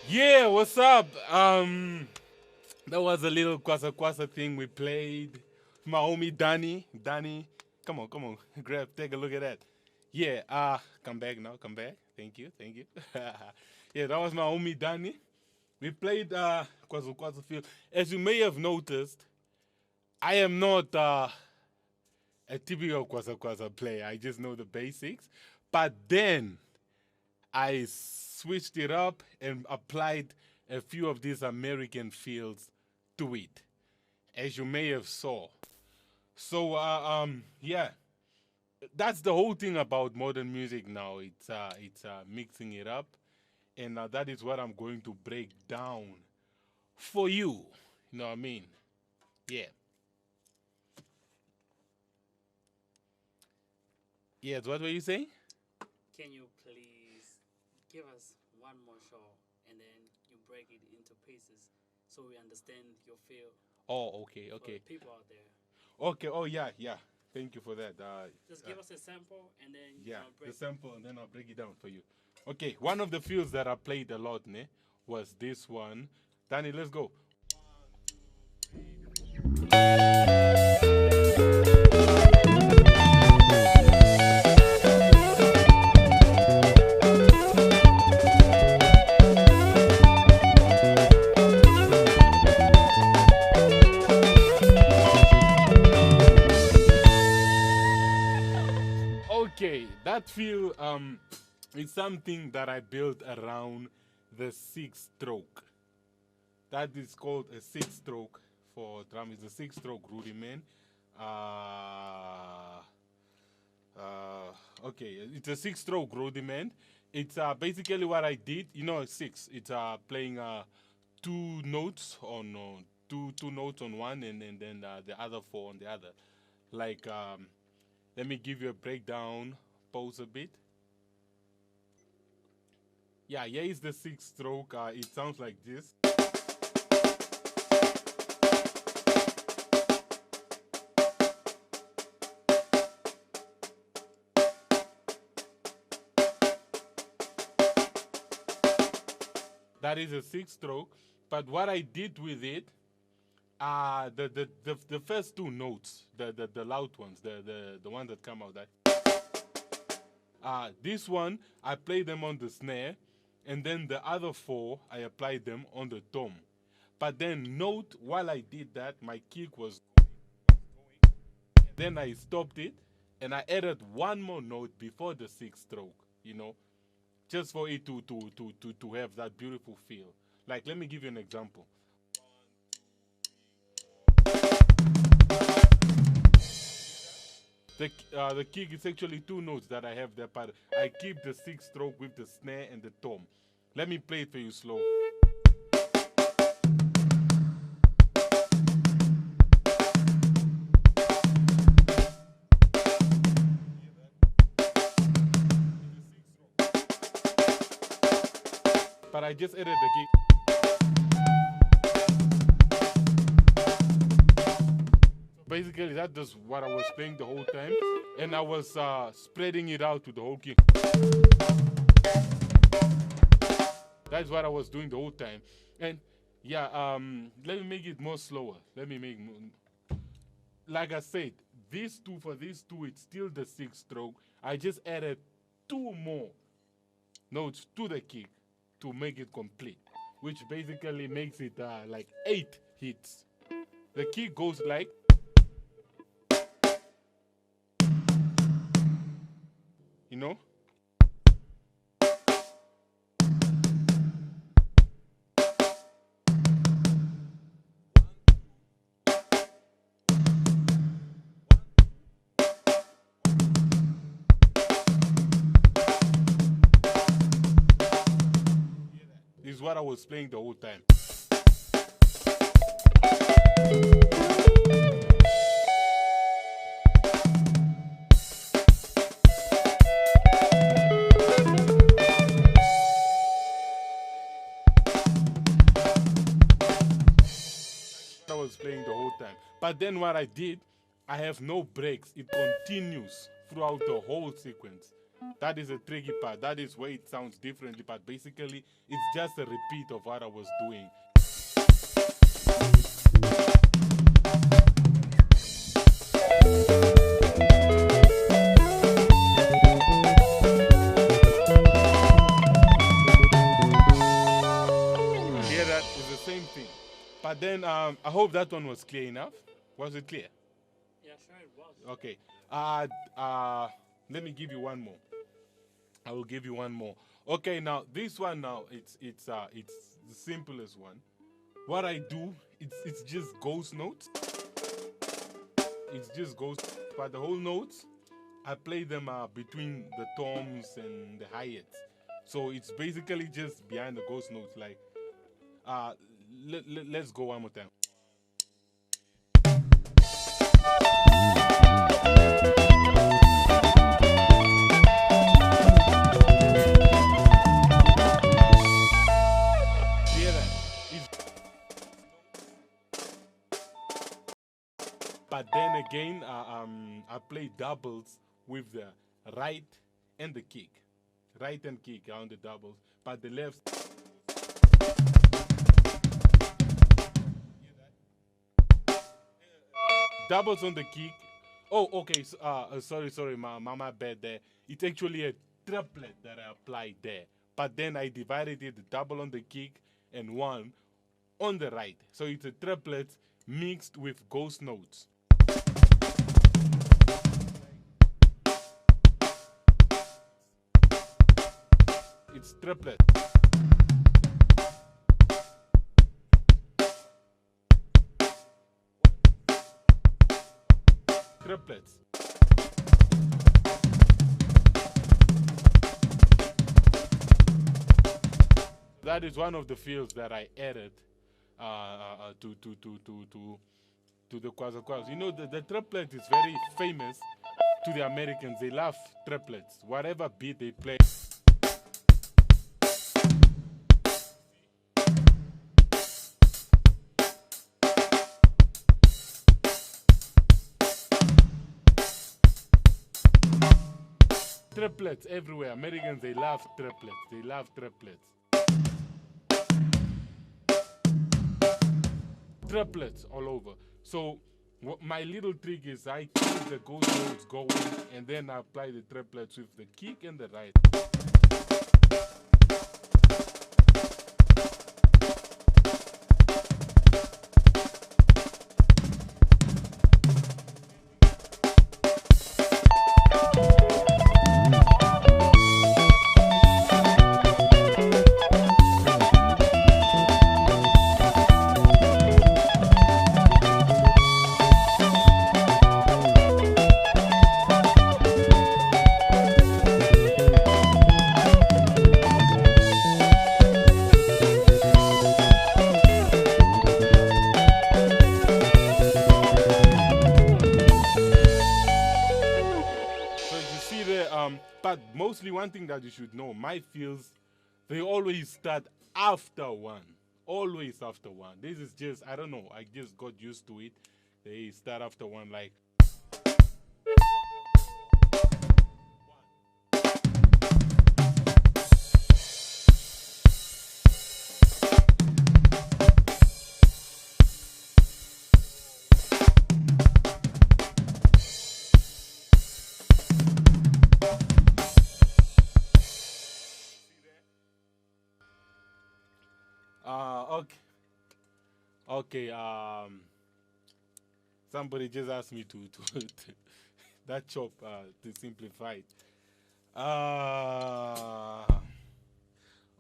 Yeah, what's up? That was a little kwasa kwasa thing we played. My homie Danny. Danny, come on, grab, take a look at that. Yeah, come back now, come back. Thank you, thank you. Yeah, that was my homie Danny. We played kwasa kwasa field. As you may have noticed, I am not a typical kwasa kwasa player. I just know the basics. But then I switched it up and applied a few of these American fields to it, as you may have saw. So yeah, that's the whole thing about modern music now. It's mixing it up, and that is what I'm going to break down for you. You know what I mean? Yeah. Yes. What were you saying? Can you please give us one more show and then you break it into pieces so we understand your feel Oh, okay, for the okay, people out there? okay. Oh, yeah, yeah. Thank you for that. Just give us a sample and then Yeah, the break. sample, and then I'll break it down for you. Okay, one of the fields that I played a lot, ne, was this one. Danny, let's go. Okay, that feel is something that I built around the six stroke. That is called a six stroke for drum. It's a six stroke rudiment. Uh, okay, it's a six stroke rudiment. It's basically what I did. You know, six. It's playing two notes on two notes on one, and then the other four on the other. Like, let me give you a breakdown. Pause a bit. Yeah, here is the six stroke. It sounds like this. That is a six stroke. But what I did with it, the first two notes, the loud ones, the ones that come out, that this one I play them on the snare, and then the other 4 I applied them on the tom. But then note, while I did that, my kick was going. Then I stopped it and I added one more note before the 6th stroke, you know, just for it to have that beautiful feel. Like, let me give you an example. The kick is actually 2 notes that I have there, but I keep the 6th stroke with the snare and the tom. Let me play it for you slow. But I just added the kick. Basically, that is what I was playing the whole time, and I was spreading it out to the whole kick. That's what I was doing the whole time. And yeah, let me make it more slower. Let me make more. Like I said, for these two, it's still the 6th stroke. I just added 2 more notes to the kick to make it complete, which basically makes it like 8 hits. The kick goes like, you know? This is what I was playing the whole time. I was playing the whole time. But then what I did, I have no breaks. It continues throughout the whole sequence. That is a tricky part. That is where it sounds differently, but basically it's just a repeat of what I was doing. Hear that? It's the same thing. But then I hope that one was clear enough. Was it clear? Yeah, sure it was. Okay. Let me give you one more. I will give you one more. Okay, now this one now it's the simplest one. What I do, it's just ghost notes. It's just ghost, but the whole notes I play them between the toms and the hi-hats. So it's basically just behind the ghost notes. Like, let's go one more time. But then again, I play doubles with the right and the kick. Right and kick on the doubles, but the left. Doubles on the kick. Oh, okay. So, sorry, my bad there. It's actually a triplet that I applied there. But then I divided it, the double on the kick and 1 on the right. So it's a triplet mixed with ghost notes. It's triplet. Triplets. That is one of the fields that I added to the quasar quas. You know, the triplet is very famous to the Americans. They love triplets. Whatever beat they play. Triplets everywhere. Americans, they love triplets. They love triplets. Triplets all over. So my little trick is I keep the ghost notes going and then I apply the triplets with the kick and the right. see the but mostly one thing that you should know, my fields, they always start after one. Always after one. This is just, I don't know, I just got used to it. They start after one, like. Okay. Okay, somebody just asked me to that chop to simplify it.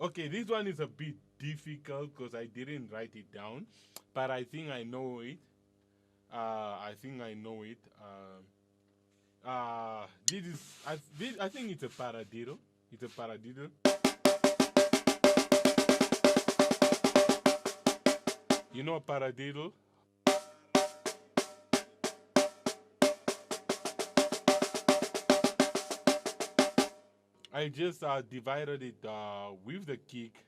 Okay, this one is a bit difficult because I didn't write it down, but I think I know it. I think I know it. I think it's a para-diro. It's a para-diro. You know a para-diro? I just divided it with the kick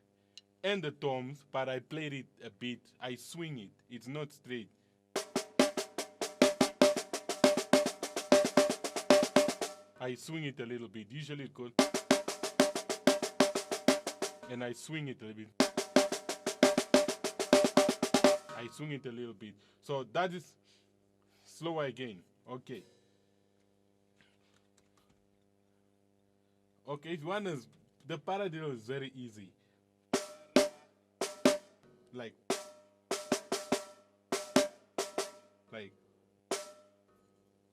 and the toms, but I played it a bit. I swing it. It's not straight. I swing it a little bit. Usually it goes. And I swing it a little bit. I swing it a little bit. So that is slower again. Okay. Okay, if you want to, the para-diro is very easy. Like,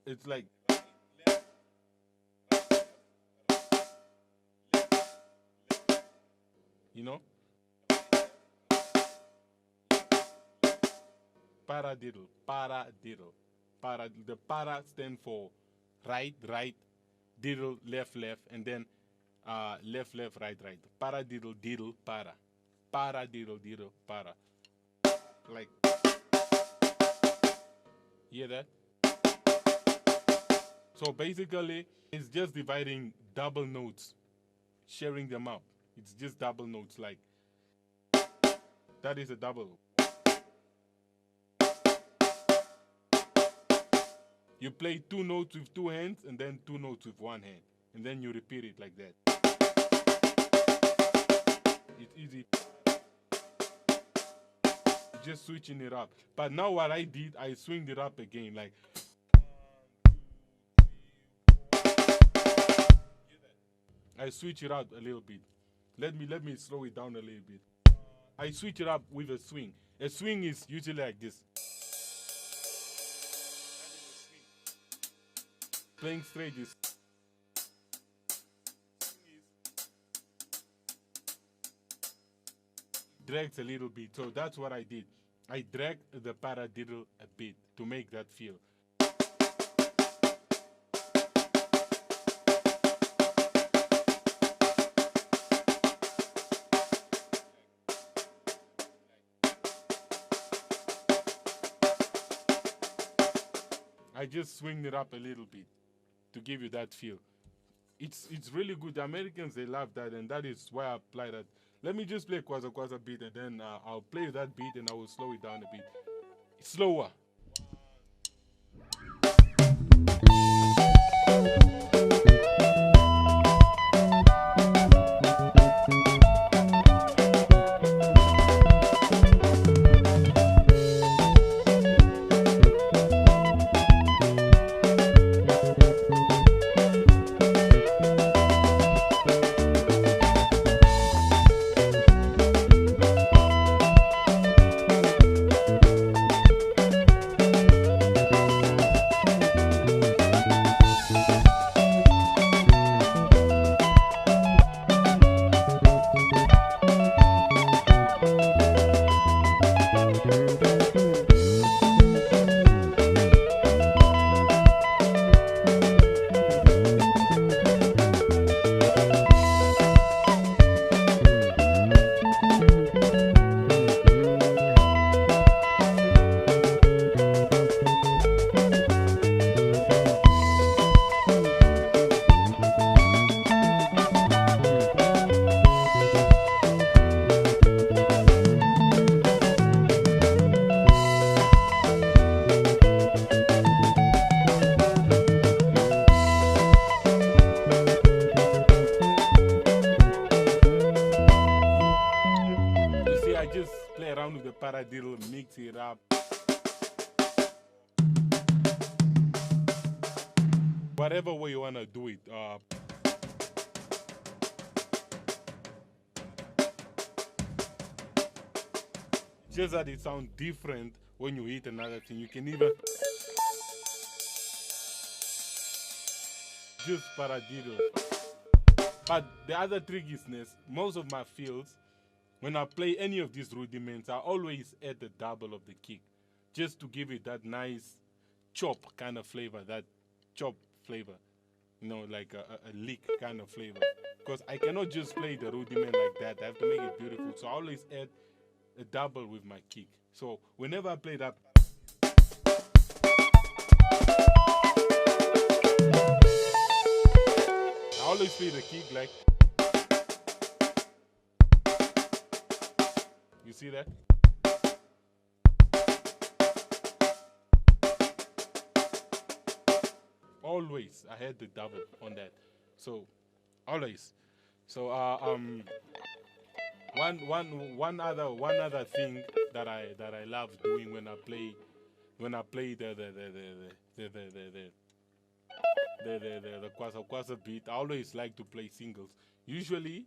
it's like, you know? Para-diro, para-diro. The para stand for right, diddle, left, and then left, right. Para-diro, diddle, para. Para-diro, diddle, para. Like, hear that? So basically, it's just dividing double notes, sharing them up. It's just double notes, like, that is a double. You play two notes with two hands and then two notes with one hand. And then you repeat it like that. It's easy. Just switching it up. But now what I did, I swinged it up again. Like, I switch it out a little bit. Let me slow it down a little bit. I switch it up with a swing. A swing is usually like this. Playing straight is drags a little bit. So that's what I did. I dragged the para-diro a bit to make that feel. I just swing it up a little bit to give you that feel. It's really good. The Americans, they love that, and that is why I apply that. Let me just play Kwaza Kwaza beat, and then I'll play that beat and I will slow it down a bit. It's slower. around with the para-diro, mix it up. Whatever way you wanna do it. Just that it sounds different when you hit another thing. You can either just para-diro. But the other trickiness, most of my fields, when I play any of these rudiments, I always add the double of the kick, just to give it that nice chop kind of flavor, that chop flavor, like a lick kind of flavor. Because I cannot just play the rudiment like that. I have to make it beautiful. So I always add a double with my kick. So whenever I play that, I always play the kick like, you see that? Always I had the double on that. So always. So one other thing that I love doing when I play the kwasa beat, I always like to play singles. Usually,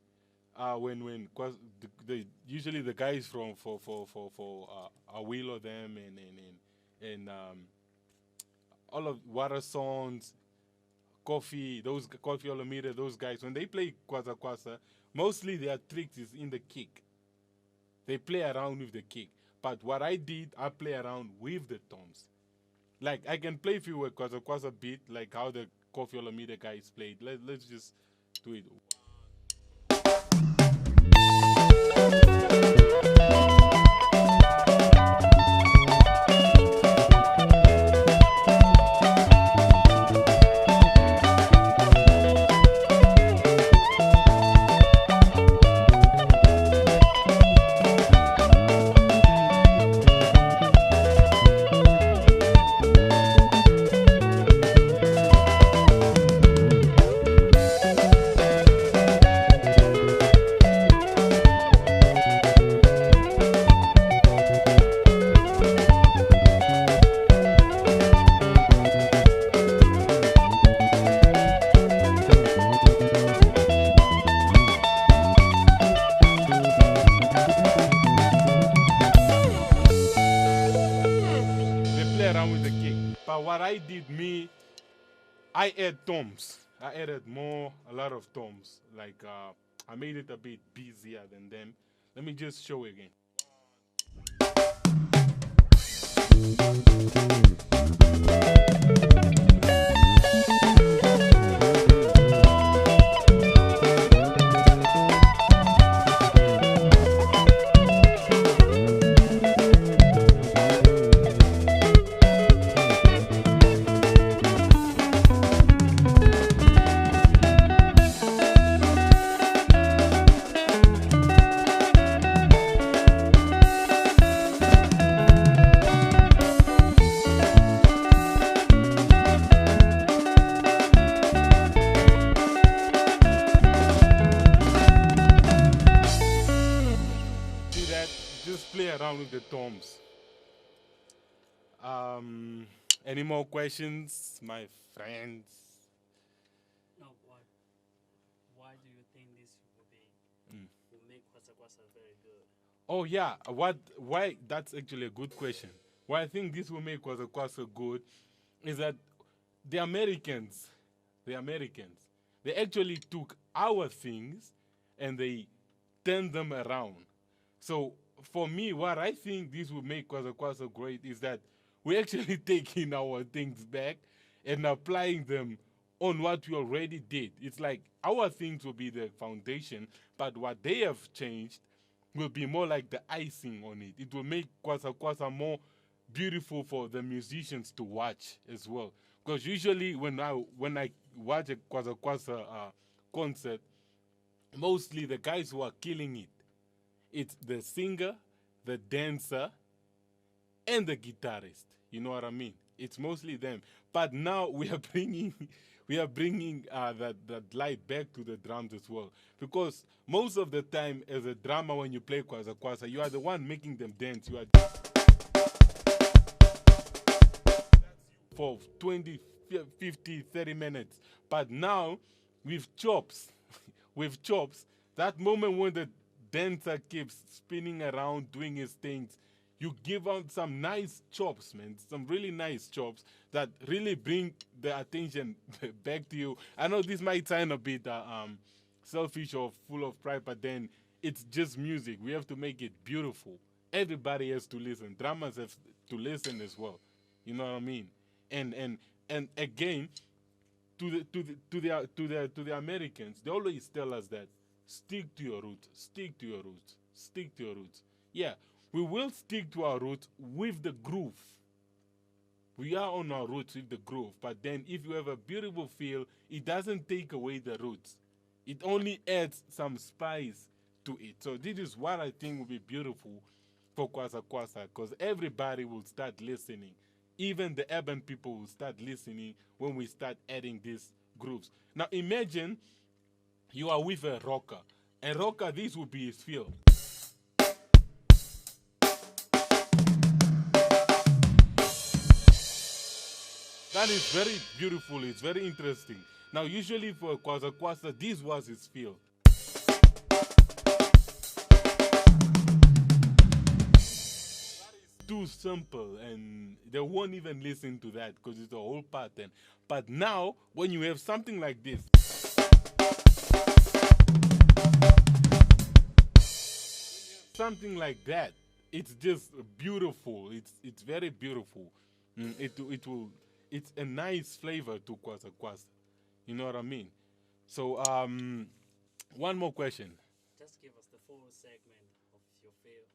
usually the guys from for Awilo them and all of Water Songs, Coffee Olomide, those guys, when they play kwasa, mostly their tricks is in the kick. They play around with the kick. But what I did, I play around with the toms. Like I can play if you were kwasa beat, like how the Coffee Olomide guys played. Let's just do it. With the kick. But what I did, I add toms. I added a lot of toms. Like I made it a bit busier than them. Let me just show again. Just play around with the toms. Any more questions, my friends? No, why do you think this will make kwasa very good? Oh yeah, why that's actually a good question. Why I think this will make kwasa good is that the Americans, they actually took our things and they turned them around. So for me, what I think this will make kwasa great is that we actually taking our things back and applying them on what we already did. It's like our things will be the foundation, but what they have changed will be more like the icing on it. It will make kwasa more beautiful for the musicians to watch as well. Because usually when I watch a kwasa concert, mostly the guys who are killing it, it's the singer, the dancer, and the guitarist. You know what I mean? It's mostly them. But now we are we are bringing that light back to the drums as well. Because most of the time, as a drummer, when you play kwasa kwasa, you are the one making them dance. You are for 20, 50, 30 minutes. But now, with chops, with chops, that moment when the dancer keeps spinning around doing his things, you give out some nice chops, man, some really nice chops that really bring the attention back to you. I know this might sound a bit selfish or full of pride, but then it's just music. We have to make it beautiful. Everybody has to listen. Drummers have to listen as well. You know what I mean? And again, to the Americans, they always tell us that stick to your roots, stick to your roots, stick to your roots. Yeah, we will stick to our roots with the groove. We are on our roots with the groove, but then if you have a beautiful feel, it doesn't take away the roots. It only adds some spice to it. So this is what I think will be beautiful for Kwasa Kwasa, because everybody will start listening. Even the urban people will start listening when we start adding these grooves. Now imagine you are with a rocker. And rocker, this will be his feel. That is very beautiful. It's very interesting. Now, usually for Kwasa Kwasa, this was his feel. Too simple, and they won't even listen to that because it's a whole pattern. But now, when you have something like this, something like that, it's just beautiful. It's very beautiful. It's a nice flavor to Kwasa Kwasa. You know what I mean? So one more question. Just give us the full segment of your feel.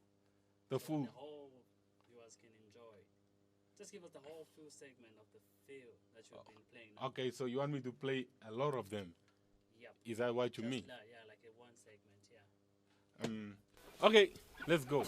The So full. the whole viewers can enjoy. Just give us the whole full segment of the feel that you've been playing. Okay, so you want me to play a lot of them? Yep. Is that what you Just mean? yeah, like a one segment, yeah. Okay, let's go.